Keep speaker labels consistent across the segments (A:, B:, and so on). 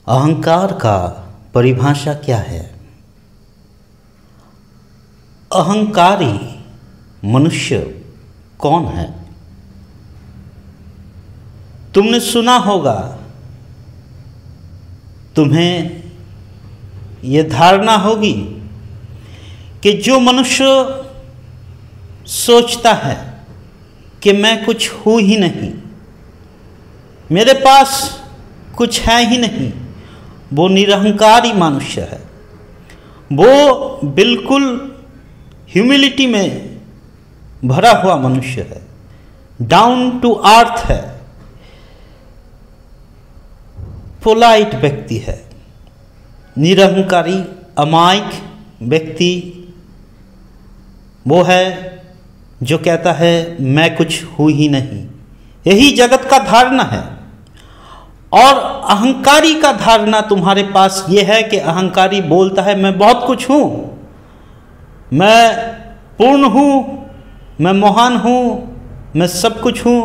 A: अहंकार का परिभाषा क्या है? अहंकारी मनुष्य कौन है? तुमने सुना होगा, तुम्हें ये धारणा होगी कि जो मनुष्य सोचता है कि मैं कुछ हूँ ही नहीं, मेरे पास कुछ है ही नहीं, वो निरहंकारी मनुष्य है। वो बिल्कुल ह्यूमिलिटी में भरा हुआ मनुष्य है, डाउन टू अर्थ है, पोलाइट व्यक्ति है। निरहंकारी अमायिक व्यक्ति वो है जो कहता है मैं कुछ हूँ ही नहीं। यही जगत का धारणा है। और अहंकारी का धारणा तुम्हारे पास ये है कि अहंकारी बोलता है मैं बहुत कुछ हूँ, मैं पूर्ण हूँ, मैं महान हूँ, मैं सब कुछ हूँ।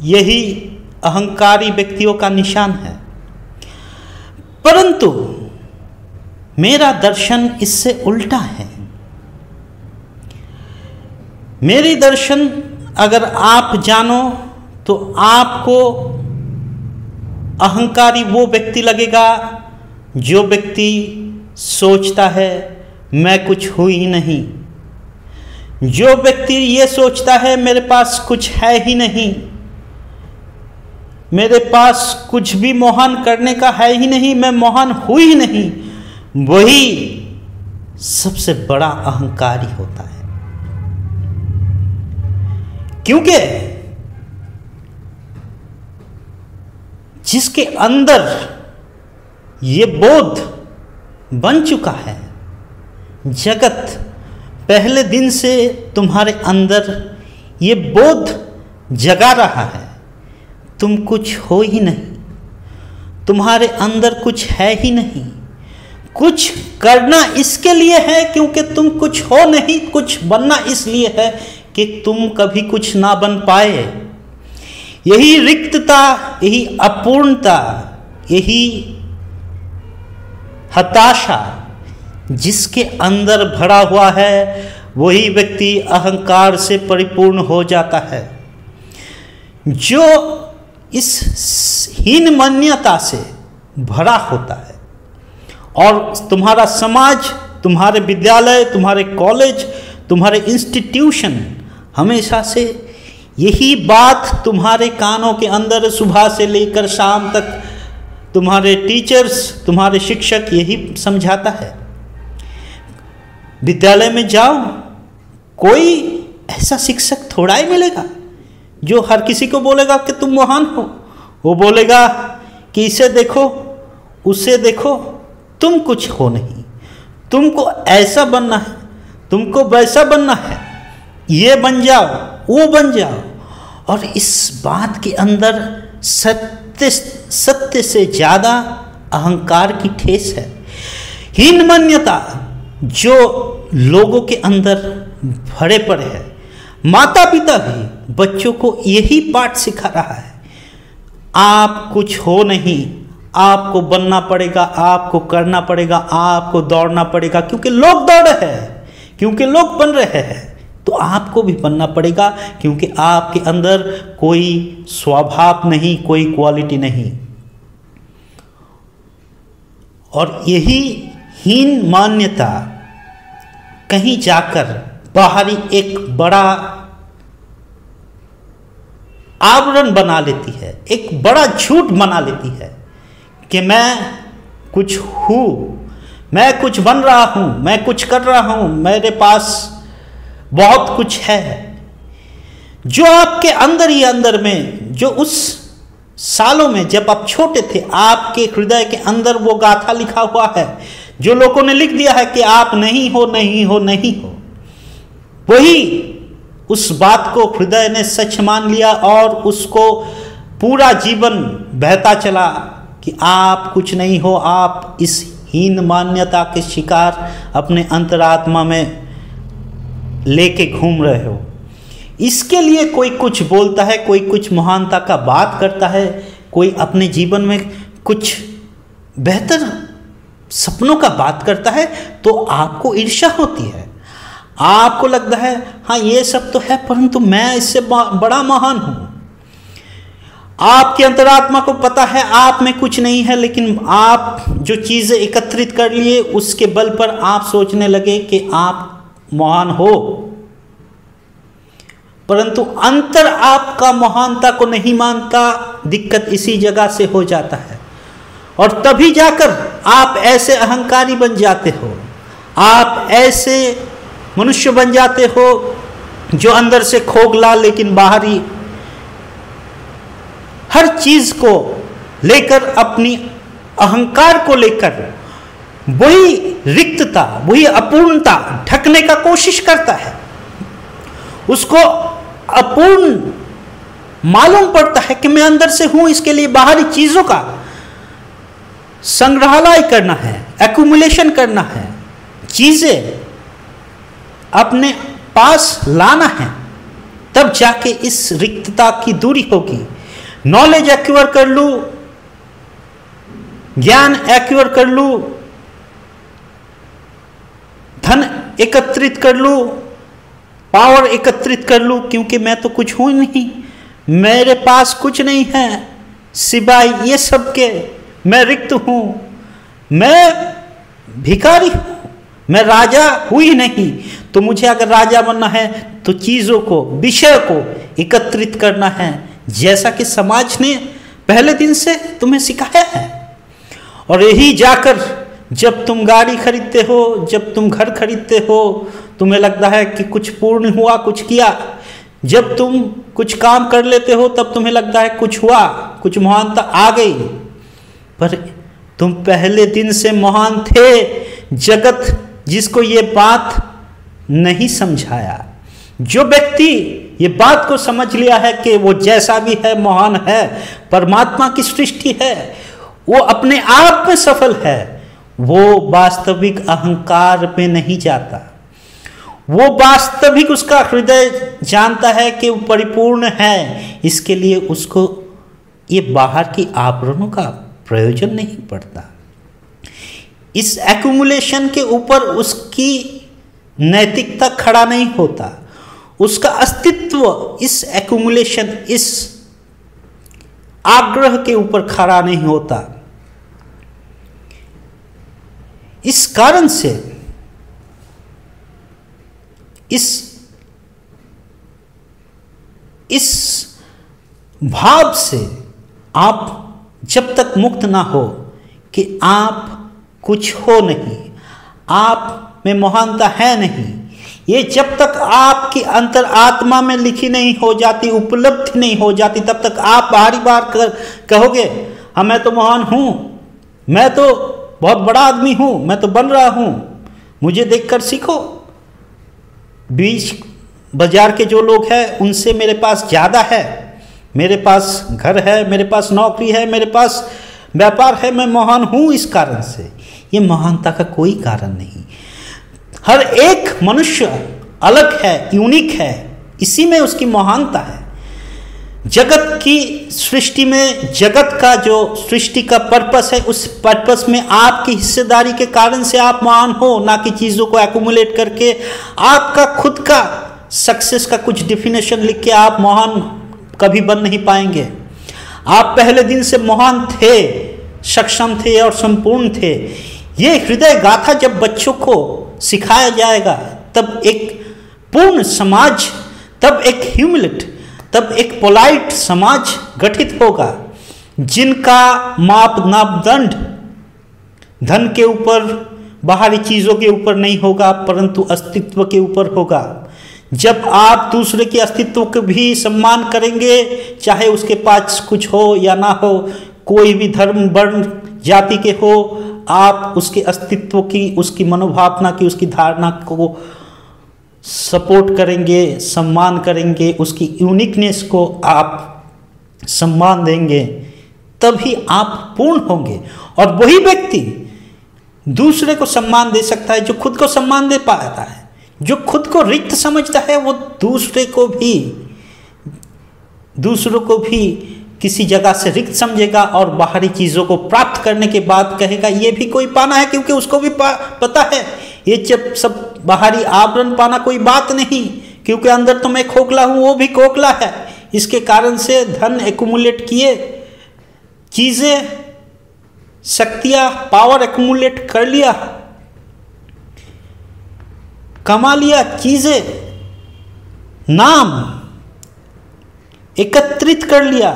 A: यही अहंकारी व्यक्तियों का निशान है। परंतु मेरा दर्शन इससे उल्टा है। मेरी दर्शन अगर आप जानो तो आपको अहंकारी वो व्यक्ति लगेगा जो व्यक्ति सोचता है मैं कुछ हूँ ही नहीं, जो व्यक्ति ये सोचता है मेरे पास कुछ है ही नहीं, मेरे पास कुछ भी महान करने का है ही नहीं, मैं महान हूँ ही नहीं, वही सबसे बड़ा अहंकारी होता है। क्योंकि जिसके अंदर ये बोध बन चुका है, जगत पहले दिन से तुम्हारे अंदर ये बोध जगा रहा है तुम कुछ हो ही नहीं, तुम्हारे अंदर कुछ है ही नहीं। कुछ करना इसके लिए है क्योंकि तुम कुछ हो नहीं, कुछ बनना इसलिए है कि तुम कभी कुछ ना बन पाए। यही रिक्तता, यही अपूर्णता, यही हताशा जिसके अंदर भरा हुआ है, वही व्यक्ति अहंकार से परिपूर्ण हो जाता है। जो इस हीन मान्यता से भरा होता है और तुम्हारा समाज, तुम्हारे विद्यालय, तुम्हारे कॉलेज, तुम्हारे इंस्टीट्यूशन हमेशा से यही बात तुम्हारे कानों के अंदर सुबह से लेकर शाम तक तुम्हारे टीचर्स, तुम्हारे शिक्षक यही समझाता है। विद्यालय में जाओ, कोई ऐसा शिक्षक थोड़ा ही मिलेगा जो हर किसी को बोलेगा कि तुम महान हो। वो बोलेगा कि इसे देखो, उसे देखो, तुम कुछ हो नहीं, तुमको ऐसा बनना है, तुमको वैसा बनना है, ये बन जाओ, वो बन जाओ। और इस बात के अंदर सत्य से ज़्यादा अहंकार की ठेस है। हीन मान्यता जो लोगों के अंदर भरे पड़े है। माता पिता भी बच्चों को यही पाठ सिखा रहा है, आप कुछ हो नहीं, आपको बनना पड़ेगा, आपको करना पड़ेगा, आपको दौड़ना पड़ेगा। क्योंकि लोग दौड़ रहे हैं, क्योंकि लोग बन रहे हैं, तो आपको भी बनना पड़ेगा। क्योंकि आपके अंदर कोई स्वभाव नहीं, कोई क्वालिटी नहीं। और यही हीन मान्यता कहीं जाकर बाहरी एक बड़ा आवरण बना लेती है, एक बड़ा झूठ बना लेती है कि मैं कुछ हूँ, मैं कुछ बन रहा हूँ, मैं कुछ कर रहा हूँ, मेरे पास बहुत कुछ है। जो आपके अंदर ही अंदर में, जो उस सालों में जब आप छोटे थे, आपके हृदय के अंदर वो गाथा लिखा हुआ है, जो लोगों ने लिख दिया है कि आप नहीं हो, नहीं हो, नहीं हो, वही उस बात को हृदय ने सच मान लिया और उसको पूरा जीवन बहता चला कि आप कुछ नहीं हो। आप इस हीन मान्यता के शिकार अपने अंतरात्मा में लेके घूम रहे हो। इसके लिए कोई कुछ बोलता है, कोई कुछ महानता का बात करता है, कोई अपने जीवन में कुछ बेहतर सपनों का बात करता है तो आपको ईर्ष्या होती है, आपको लगता है हाँ ये सब तो है परंतु मैं इससे बड़ा महान हूं। आपके अंतरात्मा को पता है आप में कुछ नहीं है, लेकिन आप जो चीजें एकत्रित कर लिए उसके बल पर आप सोचने लगे कि आप महान हो, परंतु अंतर आपका महानता को नहीं मानता। दिक्कत इसी जगह से हो जाता है और तभी जाकर आप ऐसे अहंकारी बन जाते हो, आप ऐसे मनुष्य बन जाते हो जो अंदर से खोखला लेकिन बाहरी हर चीज को लेकर, अपनी अहंकार को लेकर वही रिक्तता, वही अपूर्णता ढकने का कोशिश करता है। उसको अपूर्ण मालूम पड़ता है कि मैं अंदर से हूं, इसके लिए बाहरी चीजों का संग्रहालय करना है, एक्यूमुलेशन करना है, चीजें अपने पास लाना है, तब जाके इस रिक्तता की दूरी होगी। नॉलेज एक्वायर कर लूं, ज्ञान एक्वायर कर लूं, धन एकत्रित कर लूं, पावर एकत्रित कर लूं, क्योंकि मैं तो कुछ हूं नहीं, मेरे पास कुछ नहीं है सिवाय ये सब के, मैं रिक्त हूं, मैं भिखारी हूं, मैं राजा हुई नहीं। तो मुझे अगर राजा बनना है तो चीजों को, विषय को एकत्रित करना है, जैसा कि समाज ने पहले दिन से तुम्हें सिखाया है। और यही जाकर जब तुम गाड़ी खरीदते हो, जब तुम घर खरीदते हो, तुम्हें लगता है कि कुछ पूर्ण हुआ, कुछ किया। जब तुम कुछ काम कर लेते हो तब तुम्हें लगता है कुछ हुआ, कुछ महानता आ गई, पर तुम पहले दिन से महान थे। जगत जिसको ये बात नहीं समझाया, जो व्यक्ति ये बात को समझ लिया है कि वो जैसा भी है महान है, परमात्मा की सृष्टि है, वो अपने आप में सफल है, वो वास्तविक अहंकार में नहीं जाता। वो वास्तविक उसका हृदय जानता है कि वो परिपूर्ण है, इसके लिए उसको ये बाहर की आवरणों का प्रयोजन नहीं पड़ता। इस एक्यूमुलेशन के ऊपर उसकी नैतिकता खड़ा नहीं होता, उसका अस्तित्व इस एक्यूमुलेशन, इस आग्रह के ऊपर खड़ा नहीं होता। इस कारण से, इस भाव से आप जब तक मुक्त ना हो कि आप कुछ हो नहीं, आप में महानता है नहीं, ये जब तक आपकी अंतर आत्मा में लिखी नहीं हो जाती, उपलब्धि नहीं हो जाती, तब तक आप बाहरी बार कहोगे हाँ मैं तो महान हूं, मैं तो बहुत बड़ा आदमी हूं, मैं तो बन रहा हूं, मुझे देखकर सीखो। बीच बाजार के जो लोग हैं उनसे मेरे पास ज़्यादा है, मेरे पास घर है, मेरे पास नौकरी है, मेरे पास व्यापार है, मैं महान हूं इस कारण से। ये महानता का कोई कारण नहीं। हर एक मनुष्य अलग है, यूनिक है, इसी में उसकी महानता है। जगत की सृष्टि में, जगत का जो सृष्टि का पर्पस है, उस पर्पस में आपकी हिस्सेदारी के कारण से आप महान हो, ना कि चीज़ों को एक्यूमुलेट करके। आपका खुद का सक्सेस का कुछ डिफिनेशन लिख के आप महान कभी बन नहीं पाएंगे। आप पहले दिन से महान थे, सक्षम थे और संपूर्ण थे। ये हृदय गाथा जब बच्चों को सिखाया जाएगा तब एक पूर्ण समाज, तब एक ह्यूमिलिट, तब एक पोलाइट समाज गठित होगा, जिनका मापदंड धन के ऊपर, बाहरी चीज़ों के ऊपर नहीं होगा, परंतु अस्तित्व के ऊपर होगा। जब आप दूसरे के अस्तित्व को भी सम्मान करेंगे, चाहे उसके पास कुछ हो या ना हो, कोई भी धर्म, वर्ण, जाति के हो, आप उसके अस्तित्व की, उसकी मनोभावना की, उसकी धारणा को सपोर्ट करेंगे, सम्मान करेंगे, उसकी यूनिकनेस को आप सम्मान देंगे, तभी आप पूर्ण होंगे। और वही व्यक्ति दूसरे को सम्मान दे सकता है जो खुद को सम्मान दे पाता है। जो खुद को रिक्त समझता है वो दूसरों को भी किसी जगह से रिक्त समझेगा और बाहरी चीज़ों को प्राप्त करने के बाद कहेगा ये भी कोई पाना है, क्योंकि उसको भी पता है ये जब सब बाहरी आवरण पाना कोई बात नहीं, क्योंकि अंदर तो मैं खोखला हूँ, वो भी खोखला है। इसके कारण से धन एक्यूमुलेट किए, चीज़ें, शक्तियाँ, पावर एक्यूमुलेट कर लिया, कमा लिया, चीज़ें, नाम एकत्रित कर लिया।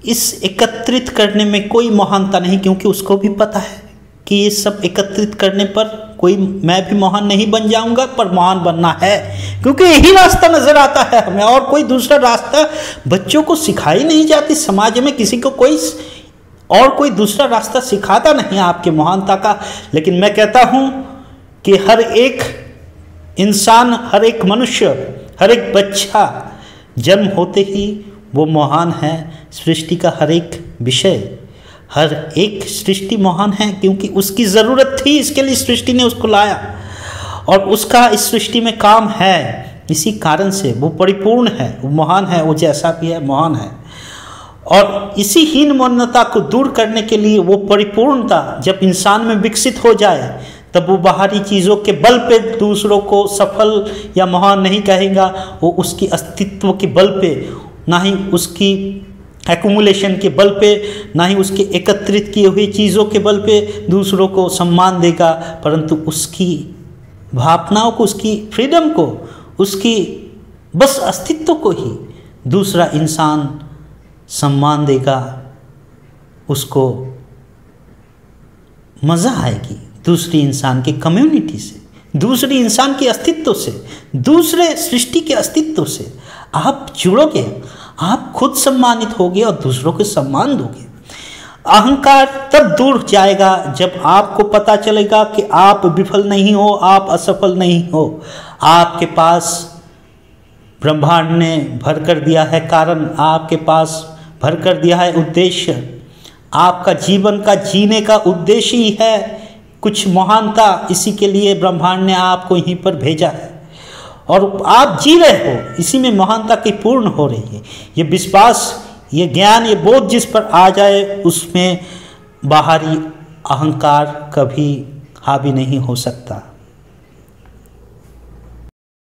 A: इस एकत्रित करने में कोई महानता नहीं, क्योंकि उसको भी पता है कि ये सब एकत्रित करने पर कोई, मैं भी महान नहीं बन जाऊंगा, पर महान बनना है, क्योंकि यही रास्ता नजर आता है हमें, और कोई दूसरा रास्ता बच्चों को सिखाई नहीं जाती। समाज में किसी को कोई दूसरा रास्ता सिखाता नहीं आपके महानता का। लेकिन मैं कहता हूं कि हर एक इंसान, हर एक मनुष्य, हर एक बच्चा जन्म होते ही वो महान है। सृष्टि का हर एक विषय, हर एक सृष्टि महान है, क्योंकि उसकी ज़रूरत थी, इसके लिए सृष्टि ने उसको लाया, और उसका इस सृष्टि में काम है। इसी कारण से वो परिपूर्ण है, वो महान है, वो जैसा भी है महान है। और इसी हीन मान्यता को दूर करने के लिए वो परिपूर्णता जब इंसान में विकसित हो जाए, तब वो बाहरी चीज़ों के बल पे दूसरों को सफल या महान नहीं कहेगा। वो उसकी अस्तित्व के बल पे, ना ही उसकी एक्यूमुलेशन के बल पे, ना ही उसके एकत्रित किए हुए चीज़ों के बल पे दूसरों को सम्मान देगा, परंतु उसकी भावनाओं को, उसकी फ्रीडम को, उसकी बस अस्तित्व को ही दूसरा इंसान सम्मान देगा। उसको मज़ा आएगी दूसरी इंसान की कम्युनिटी से, दूसरी इंसान के अस्तित्व से, दूसरे सृष्टि के अस्तित्व से आप जुड़ोगे, आप खुद सम्मानित होगे और दूसरों को सम्मान दोगे। अहंकार तब दूर जाएगा जब आपको पता चलेगा कि आप विफल नहीं हो, आप असफल नहीं हो। आपके पास ब्रह्मांड ने भर कर दिया है कारण, आपके पास भर कर दिया है उद्देश्य। आपका जीवन का जीने का उद्देश्य ही है कुछ महानता, इसी के लिए ब्रह्मांड ने आपको यहीं पर भेजा है और आप जी रहे हो, इसी में महानता की पूर्ण हो रही है। ये विश्वास, ये ज्ञान, ये बोध जिस पर आ जाए, उसमें बाहरी अहंकार कभी हावी नहीं हो सकता।